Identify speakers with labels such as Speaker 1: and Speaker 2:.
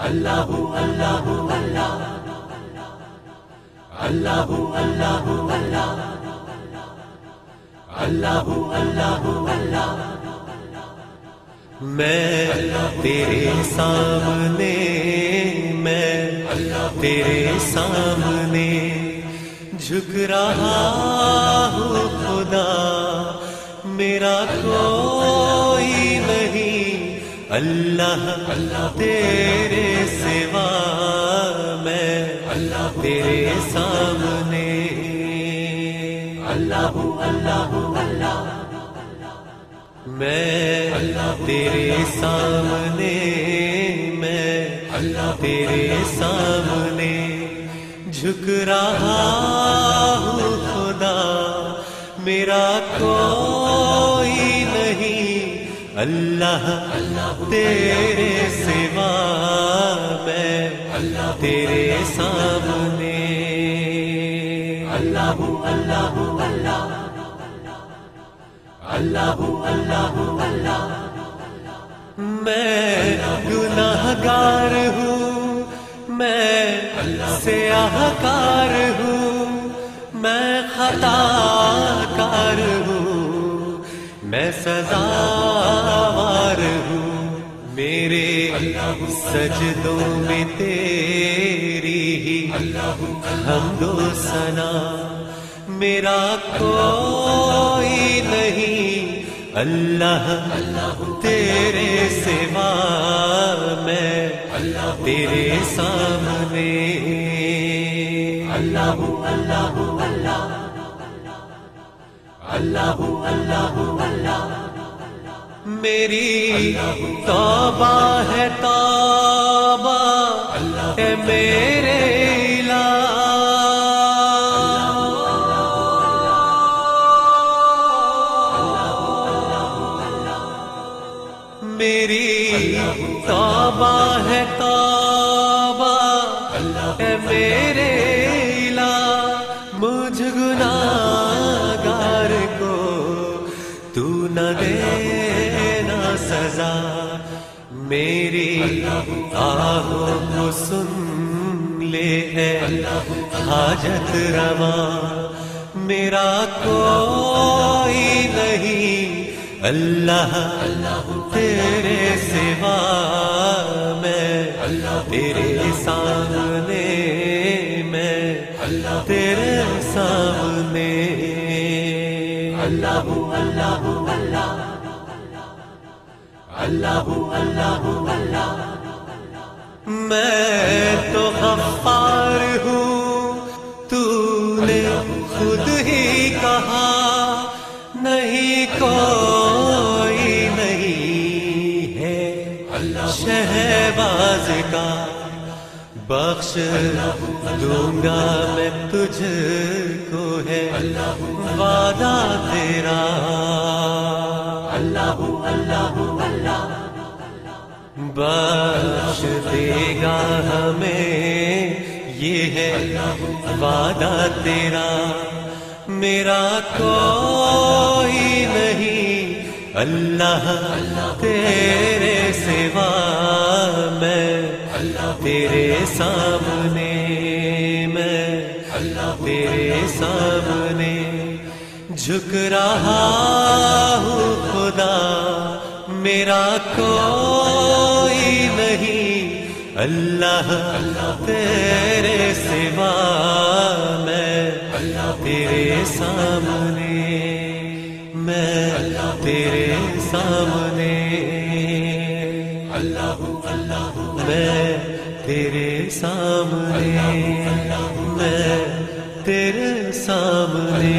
Speaker 1: اللہ اللہ اللہ اللہ اللہ اللہ اللہ اللہ
Speaker 2: میں تیرے سامنے، میں تیرے سامنے جھک رہا ہوں خدا، میرا کوئی نہیں اللہ تیرے سوا، میں تیرے سامنے
Speaker 1: اللہ اللہ اللہ
Speaker 2: میں تیرے سامنے، میں تیرے سامنے جھک رہا ہوں خدا، میرا کوئی نہیں اللہ تیرے سوا، میں تیرے سامنے
Speaker 1: اللہ اللہ اللہ اللہ اللہ اللہ
Speaker 2: میں گناہگار ہوں، میں سیاہ کار ہوں، میں خطا کار ہوں، میں سزاوار ہوں، میرے سجدوں میں تیری ہی حمد و ثنا، میرا کوئی نہیں اللہ تیرے سوا، میں تیرے سامنے
Speaker 1: اللہ اللہ اللہ اللہ اللہ اللہ
Speaker 2: میری توبہ ہے توبہ اے میرے میری توبہ ہے توبہ اے میرے الہ، مجھ گناہگار کو تو نہ دینا سزا، میری آہوں کو سن لے اے حاجت روا، میرا کوئی نہیں اللہ تیرے سوا، میں تیرے سامنے، میں تیرے سامنے
Speaker 1: اللہ اللہ اللہ اللہ اللہ اللہ
Speaker 2: میں تو غفار ہوں، تو نے خود ہی کہا نہیں کوئی نہیں ہے شہباز کا، بخش دوں گا میں تجھ کو ہے وعدہ تیرا،
Speaker 1: اللہ اللہ اللہ
Speaker 2: بخش دے گا ہمیں یہ ہے وعدہ تیرا، میرا کوئی نہیں اللہ تیرے سوا، میں تیرے سامنے، میں تیرے سامنے جھک رہا ہوں خدا، میرا کوئی نہیں اللہ تیرے سوا، میں تیرے سامنے، میں تیرے سامنے میں تیرے سامنے، میں تیرے سامنے